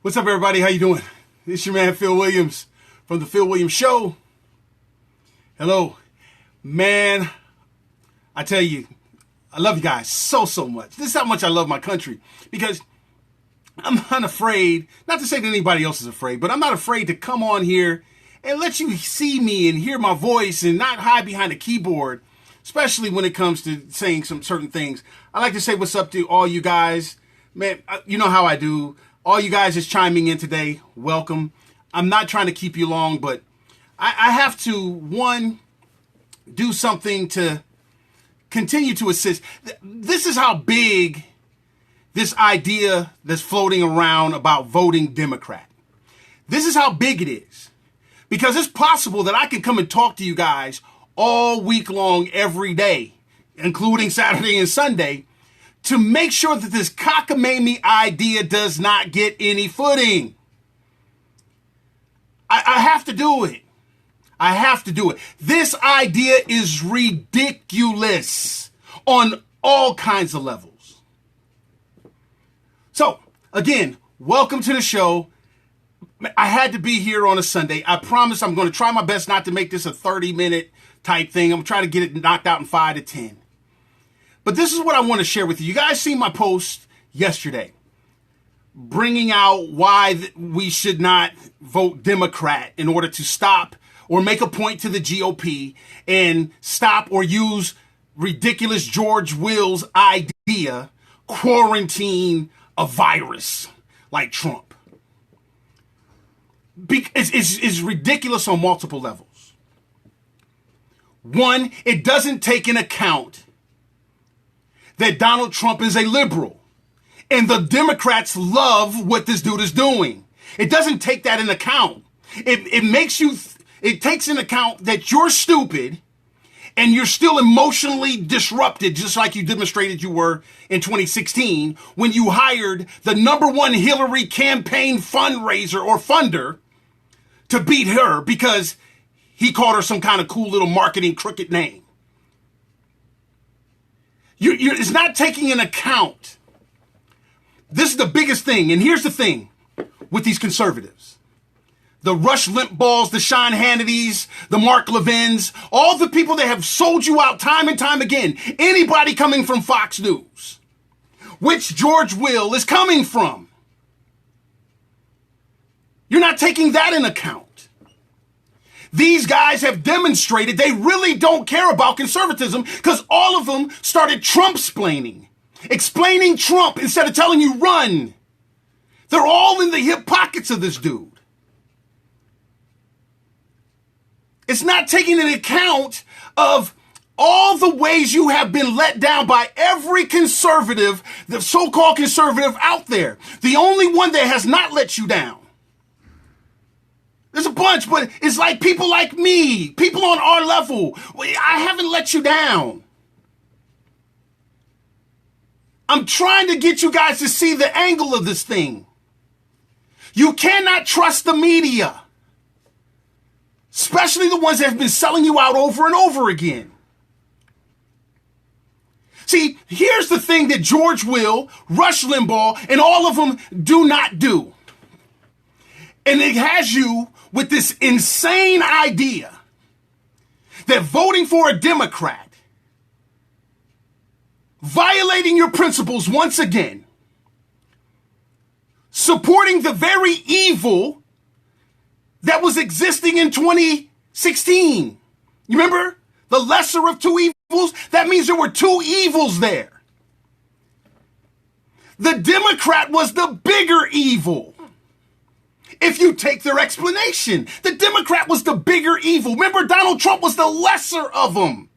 What's up, everybody? How you doing? It's your man, Phil Williams from The Phil Williams Show. Hello. Man, I tell you, I love you guys so much. This is how much I love my country, because I'm not afraid, not to say that anybody else is afraid, but I'm not afraid to come on here and let you see me and hear my voice and not hide behind a keyboard, especially when it comes to saying some certain things. I like to say what's up to all you guys. Man, you know how I do. All you guys is chiming in today. Welcome. I'm not trying to keep you long, but I have to, one, do something to continue to assist. This is how big this idea that's floating around about voting Democrat. This is how big it is. Because it's possible that I can come and talk to you guys all week long, every day, including Saturday and Sunday, to make sure that this cockamamie idea does not get any footing. I have to do it. I have to do it. This idea is ridiculous on all kinds of levels. So, again, welcome to the show. I had to be here on a Sunday. I promise I'm going to try my best not to make this a 30-minute type thing. I'm trying to get it knocked out in 5 to 10. But this is what I want to share with you. You guys seen my post yesterday, bringing out why we should not vote Democrat in order to stop or make a point to the GOP and stop or use ridiculous George Will's idea, quarantine a virus like Trump. It's ridiculous on multiple levels. One, it doesn't take into account that Donald Trump is a liberal and the Democrats love what this dude is doing. It doesn't take that into account. It takes into account that you're stupid and you're still emotionally disrupted, just like you demonstrated you were in 2016 when you hired the #1 Hillary campaign fundraiser or funder to beat her because he called her some kind of cool little marketing crooked name. It's not taking into account. This is the biggest thing. And here's the thing with these conservatives. The Rush Limbaughs, the Sean Hannitys, the Mark Levins, all the people that have sold you out time and time again. Anybody coming from Fox News, which George Will is coming from. You're not taking that into account. These guys have demonstrated they really don't care about conservatism because all of them started Trump-splaining, explaining Trump instead of telling you run. They're all in the hip pockets of this dude. It's not taking into account of all the ways you have been let down by every conservative, the so-called conservative out there. The only one that has not let you down. There's a bunch, but it's like people like me, people on our level. I haven't let you down. I'm trying to get you guys to see the angle of this thing. You cannot trust the media, especially the ones that have been selling you out over and over again. See, here's the thing that George Will, Rush Limbaugh, and all of them do not do. And it has you with this insane idea that voting for a Democrat, violating your principles once again, supporting the very evil that was existing in 2016. You remember? The lesser of two evils? That means there were two evils there. The Democrat was the bigger evil. If you take their explanation, the Democrat was the bigger evil. Remember, Donald Trump was the lesser of them.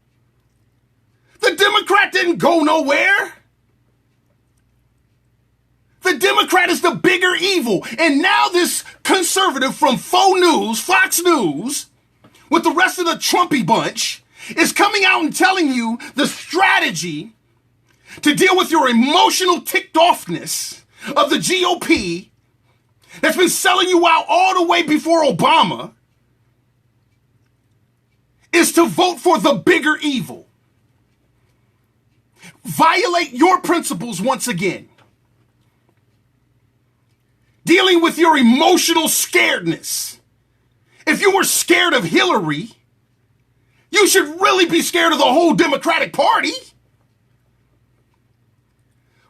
The Democrat didn't go nowhere. The Democrat is the bigger evil. And now this conservative from Fox News, with the rest of the Trumpy bunch, is coming out and telling you the strategy to deal with your emotional ticked offness of the GOP that's been selling you out all the way before Obama is to vote for the bigger evil. Violate your principles once again. dealing with your emotional scaredness. If you were scared of Hillary, you should really be scared of the whole Democratic Party.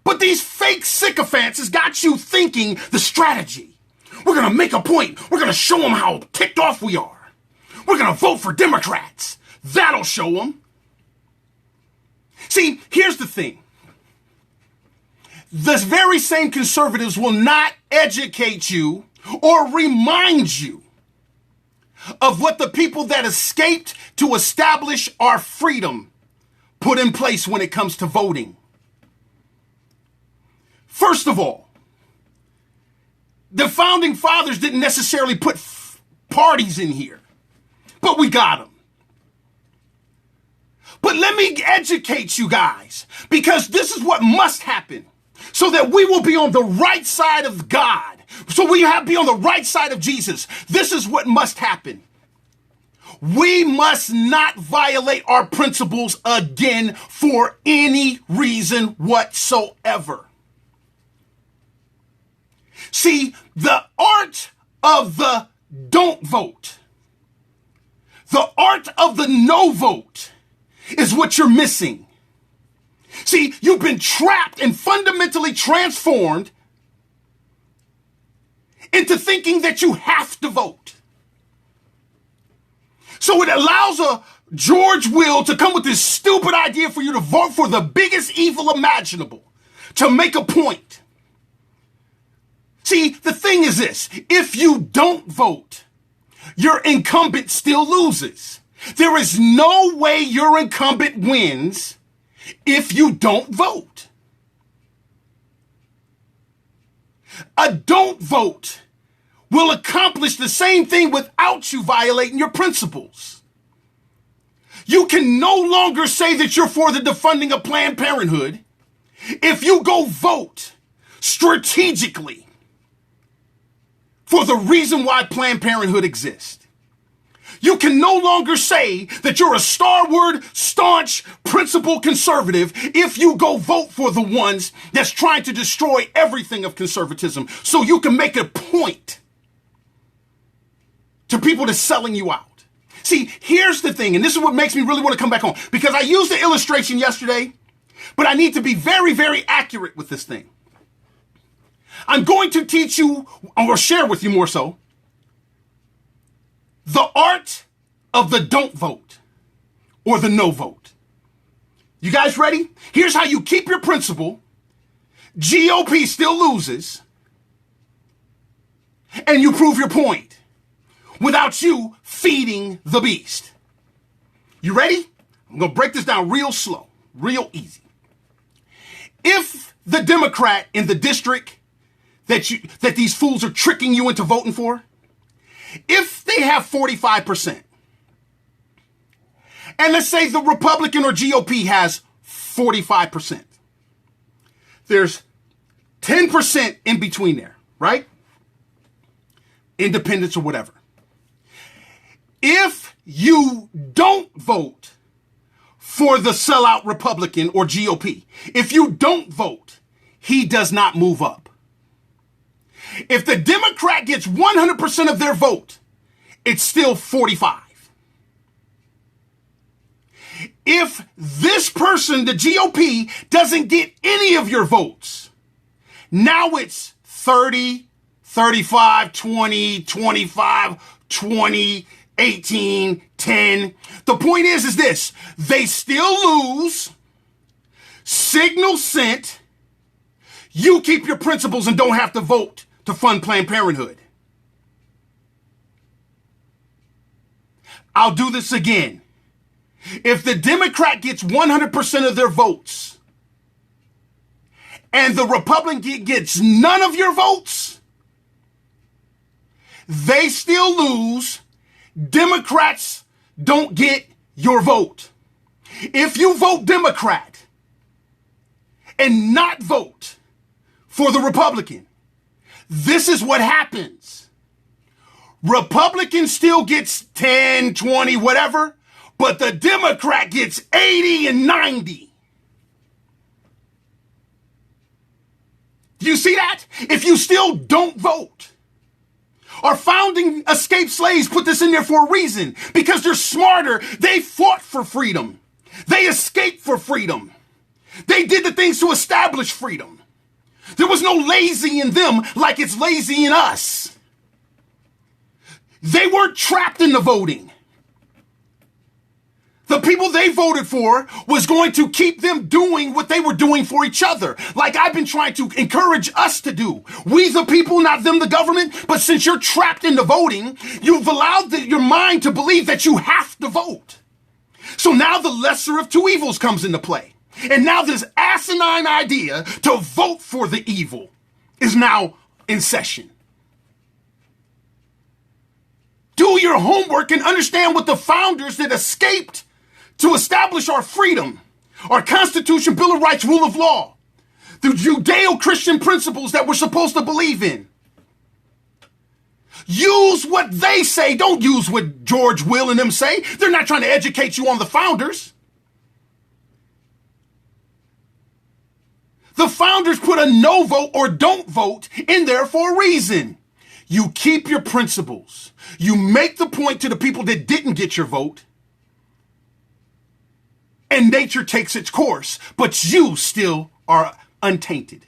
But these fake sycophants has got you thinking the strategy. We're going to make a point. We're going to show them how ticked off we are. We're going to vote for Democrats. That'll show them. See, here's the thing. The very same conservatives will not educate you or remind you of what the people that escaped to establish our freedom put in place when it comes to voting. First of all, the founding fathers didn't necessarily put parties in here, but we got them. But let me educate you guys, because this is what must happen so that we will be on the right side of God. So we have to be on the right side of Jesus. This is what must happen. We must not violate our principles again for any reason whatsoever. See, the art of the don't vote, the art of the no vote is what you're missing. See, you've been trapped and fundamentally transformed into thinking that you have to vote. So it allows a George Will to come with this stupid idea for you to vote for the biggest evil imaginable to make a point. See, the thing is this, if you don't vote, your incumbent still loses. There is no way your incumbent wins if you don't vote. A don't vote will accomplish the same thing without you violating your principles. You can no longer say that you're for the defunding of Planned Parenthood if you go vote strategically for the reason why Planned Parenthood exists. You can no longer say that you're a stalwart, staunch, principled conservative if you go vote for the ones that's trying to destroy everything of conservatism so you can make a point to people that's selling you out. See, here's the thing, and this is what makes me really want to come back on, because I used the illustration yesterday, but I need to be very, very accurate with this thing. I'm going to teach you, or share with you more so, the art of the don't vote or the no vote. You guys ready? Here's how you keep your principle. GOP still loses, and you prove your point without you feeding the beast. You ready? I'm going to break this down real slow, real easy. If the Democrat in the district that these fools are tricking you into voting for, if they have 45%, and let's say the Republican or GOP has 45%, there's 10% in between there, right? Independents or whatever. If you don't vote for the sellout Republican or GOP, if you don't vote, he does not move up. If the Democrat gets 100% of their vote, it's still 45. If this person, the GOP, doesn't get any of your votes, now it's 30, 35, 20, 25, 20, 18, 10. The point is this, they still lose, signal sent, you keep your principles and don't have to vote to fund Planned Parenthood. I'll do this again. If the Democrat gets 100% of their votes and the Republican gets none of your votes, they still lose. Democrats don't get your vote. If you vote Democrat and not vote for the Republican, this is what happens. Republican still gets 10, 20, whatever, but the Democrat gets 80 and 90. You see that? If you still don't vote. Our founding escaped slaves put this in there for a reason, because they're smarter. They fought for freedom. They escaped for freedom. They did the things to establish freedom. There was no lazy in them like it's lazy in us. They weren't trapped in the voting. The people they voted for was going to keep them doing what they were doing for each other, like I've been trying to encourage us to do. We the people, not them the government. But since you're trapped in the voting, you've allowed your mind to believe that you have to vote. So now the lesser of two evils comes into play. And now this asinine idea to vote for the evil is now in session. Do your homework and understand what the founders that escaped to establish our freedom, our Constitution, Bill of Rights, rule of law, the Judeo-Christian principles that we're supposed to believe in. Use what they say. Don't use what George Will and them say. They're not trying to educate you on the founders. The founders put a no vote or don't vote in there for a reason. You keep your principles. You make the point to the people that didn't get your vote. And nature takes its course, but you still are untainted.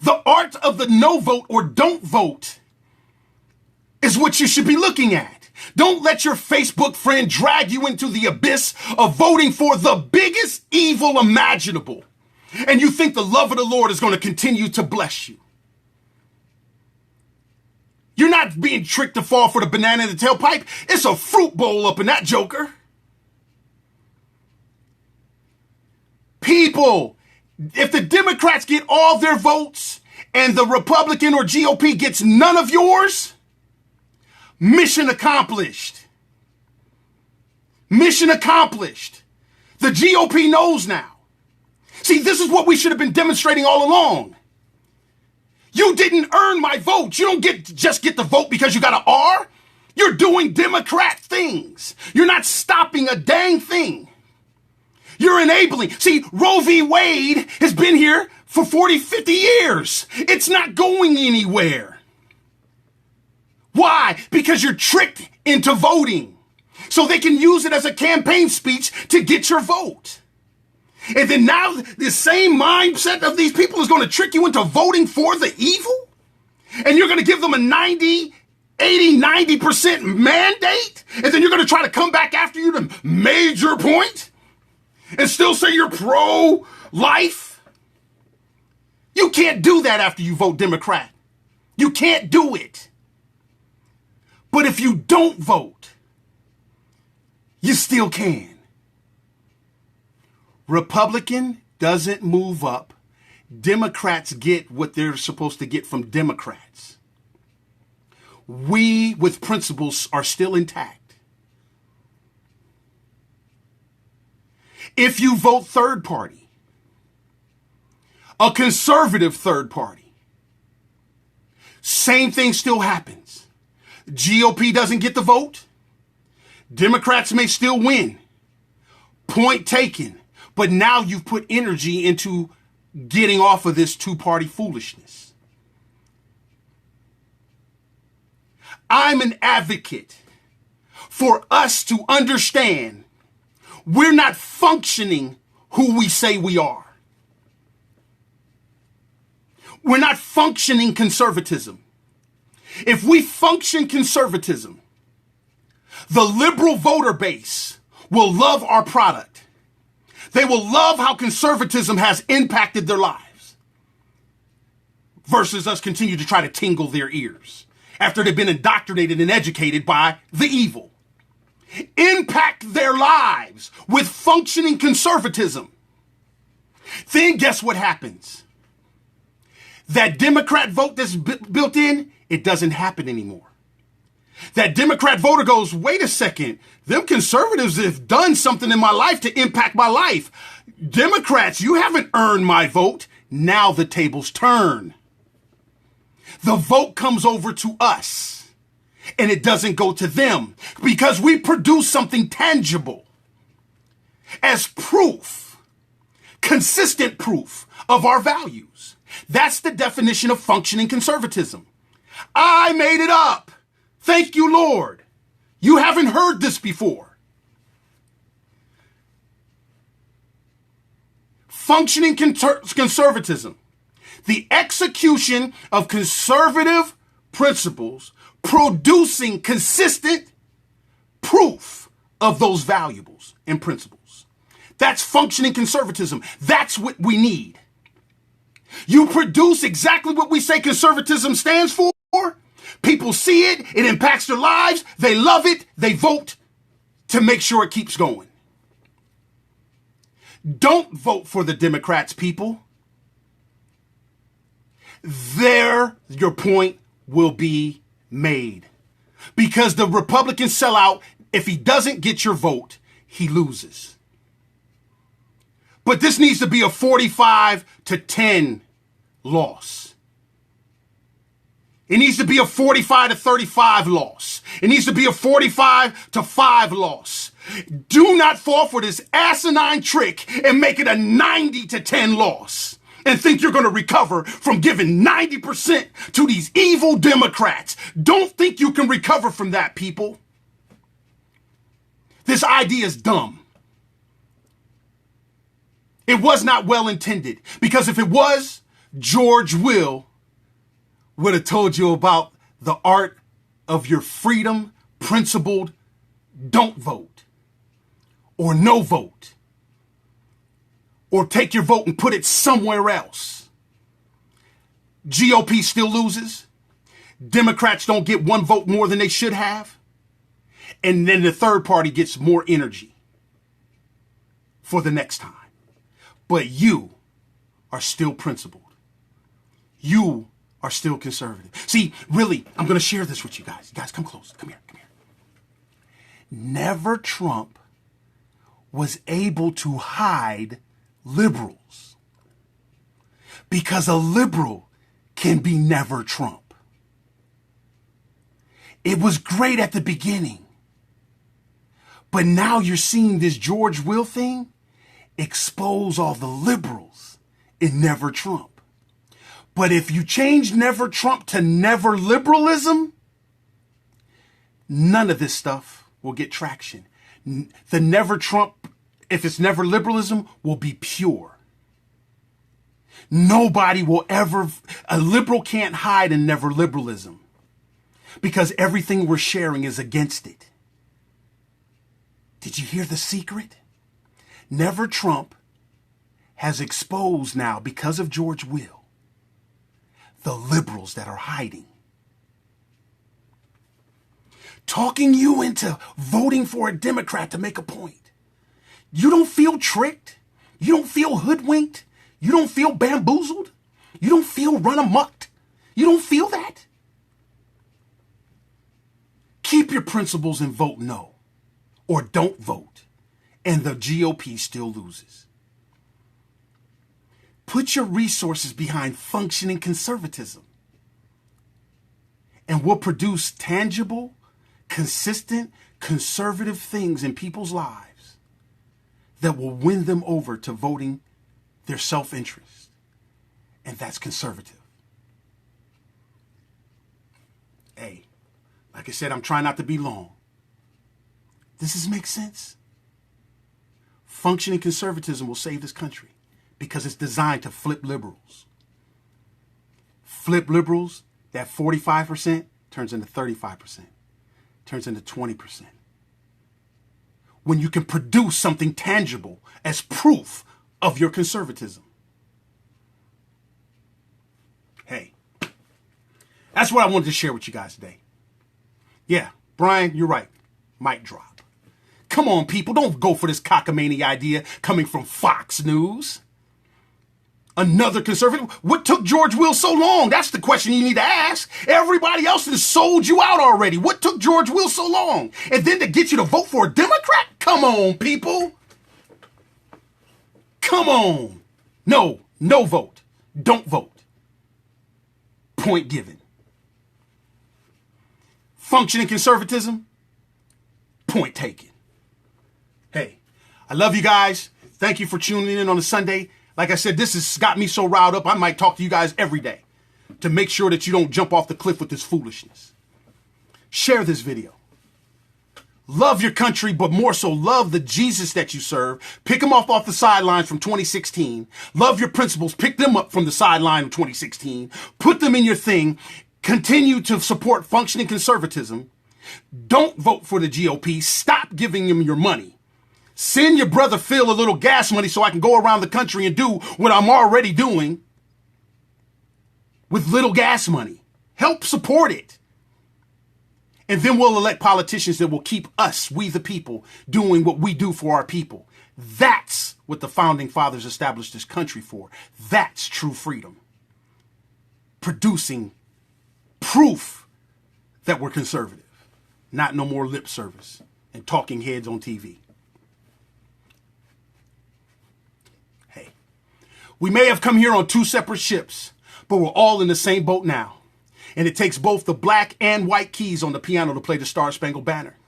The art of the no vote or don't vote is what you should be looking at. Don't let your Facebook friend drag you into the abyss of voting for the biggest evil imaginable. And you think the love of the Lord is going to continue to bless you. You're not being tricked to fall for the banana in the tailpipe. It's a fruit bowl up in that joker. People, if the Democrats get all their votes and the Republican or GOP gets none of yours, mission accomplished. Mission accomplished. The GOP knows now. See, this is what we should have been demonstrating all along. You didn't earn my vote. You don't just get the vote because you got an R. You're doing Democrat things. You're not stopping a dang thing. You're enabling. See, Roe v. Wade has been here for 40, 50 years. It's not going anywhere. Why? Because you're tricked into voting. So they can use it as a campaign speech to get your vote. And then now the same mindset of these people is going to trick you into voting for the evil? And you're going to give them a 90, 80, 90% mandate? And then you're going to try to come back after you to major point? And still say you're pro-life? You can't do that after you vote Democrat. You can't do it. But if you don't vote, you still can. Republican doesn't move up. Democrats get what they're supposed to get from Democrats. We, with principles, are still intact. If you vote third party, a conservative third party, same thing still happens. GOP doesn't get the vote. Democrats may still win. Point taken. But now you've put energy into getting off of this two-party foolishness. I'm an advocate for us to understand we're not functioning who we say we are. We're not functioning conservatism. If we function conservatism, the liberal voter base will love our product. They will love how conservatism has impacted their lives versus us continue to try to tingle their ears after they've been indoctrinated and educated by the evil. Impact their lives with functioning conservatism. Then guess what happens? That Democrat vote that's built in, it doesn't happen anymore. That Democrat voter goes, wait a second, them conservatives have done something in my life to impact my life. Democrats, you haven't earned my vote. Now the tables turn. The vote comes over to us and it doesn't go to them because we produce something tangible as proof consistent proof of our values. That's the definition of functioning conservatism. I made it up. Thank you, Lord. You haven't heard this before. Functioning conservatism. The execution of conservative principles producing consistent proof of those values and principles. That's functioning conservatism. That's what we need. You produce exactly what we say conservatism stands for. People see it. It impacts their lives. They love it. They vote to make sure it keeps going. Don't vote for the Democrats, people. There, your point will be made. Because the Republicans sell out. If he doesn't get your vote, he loses. But this needs to be a 45-10 loss. It needs to be a 45-35 loss. It needs to be a 45-5 loss. Do not fall for this asinine trick and make it a 90-10 loss and think you're going to recover from giving 90% to these evil Democrats. Don't think you can recover from that, people. This idea is dumb. It was not well intended, because if it was, George Will would have told you about the art of your freedom, principled, don't vote, or no vote, or take your vote and put it somewhere else. GOP still loses. Democrats don't get one vote more than they should have. And then the third party gets more energy for the next time. But you are still principled. You are still conservative. See, really, I'm going to share this with you guys. You guys, come close. Come here. Come here. Never Trump was able to hide liberals, because a liberal can be never Trump. It was great at the beginning, but now you're seeing this George Will thing expose all the liberals in never Trump. But if you change never Trump to never liberalism, none of this stuff will get traction. The never Trump, if it's never liberalism, will be pure. Nobody will ever, a liberal can't hide in never liberalism, because everything we're sharing is against it. Did you hear the secret? Never Trump has exposed now, because of George Will, the liberals that are hiding. Talking you into voting for a Democrat to make a point. You don't feel tricked. You don't feel hoodwinked. You don't feel bamboozled. You don't feel run amok. You don't feel that. Keep your principles and vote no, or don't vote, and the GOP still loses. Put your resources behind functioning conservatism, and we'll produce tangible, consistent, conservative things in people's lives that will win them over to voting their self-interest. And that's conservative. Hey, like I said, I'm trying not to be long. Does this make sense? Functioning conservatism will save this country, because it's designed to flip liberals. Flip liberals, that 45% turns into 35%, turns into 20%. When you can produce something tangible as proof of your conservatism. Hey, that's what I wanted to share with you guys today. Yeah, Brian, you're right. Mic drop. Come on, people, don't go for this cockamamie idea coming from Fox News. Another conservative. What took George Will so long? That's the question you need to ask. Everybody else has sold you out already. What took George Will so long? And then to get you to vote for a Democrat? Come on, people. Come on. No vote. Don't vote. Point given. Functioning conservatism? Point taken. Hey, I love you guys. Thank you for tuning in on a Sunday. Like I said, this has got me so riled up, I might talk to you guys every day to make sure that you don't jump off the cliff with this foolishness. Share this video. Love your country, but more so love the Jesus that you serve. Pick him off the sidelines from 2016. Love your principles. Pick them up from the sideline of 2016. Put them in your thing. Continue to support functioning conservatism. Don't vote for the GOP. Stop giving them your money. Send your brother Phil a little gas money so I can go around the country and do what I'm already doing with little gas money. Help support it. And then we'll elect politicians that will keep us, we the people, doing what we do for our people. That's what the founding fathers established this country for. That's true freedom. Producing proof that we're conservative. Not no more lip service and talking heads on TV. Hey, we may have come here on two separate ships, but we're all in the same boat now. And it takes both the black and white keys on the piano to play the Star Spangled Banner.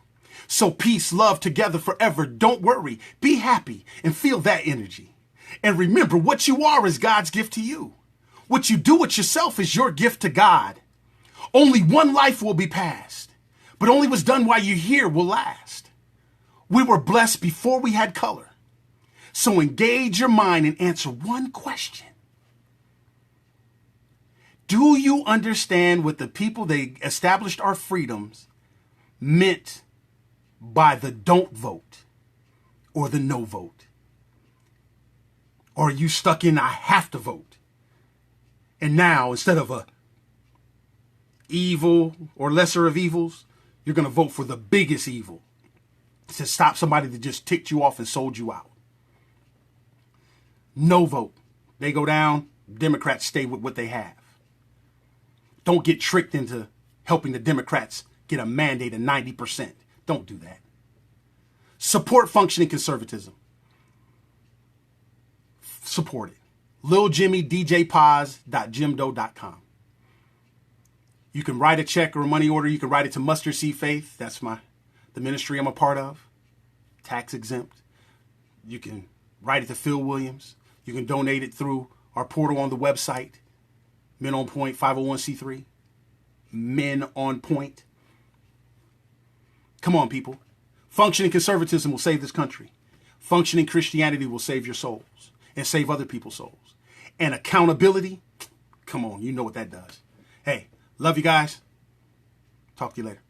So peace, love, together forever. Don't worry. Be happy and feel that energy. And remember, what you are is God's gift to you. What you do with yourself is your gift to God. Only one life will be passed, but only what's done while you're here will last. We were blessed before we had color. So engage your mind and answer one question. Do you understand what the people that established our freedoms meant by the don't vote or the no vote? Or are you stuck in I have to vote? And now, instead of a evil or lesser of evils, you're going to vote for the biggest evil to stop somebody that just ticked you off and sold you out. No vote. They go down, Democrats stay with what they have. Don't get tricked into helping the Democrats get a mandate of 90%. Don't do that. Support functioning conservatism. Support it. Lil Jimmy, djpaz.jimdo.com. You can write a check or a money order. You can write it to Mustard Seed Faith. That's the ministry I'm a part of. Tax exempt. You can write it to Phil Williams. You can donate it through our portal on the website. Men on Point 501c3. Men on Point. Come on, people. Functioning conservatism will save this country. Functioning Christianity will save your souls and save other people's souls. And accountability, come on, you know what that does. Hey, love you guys. Talk to you later.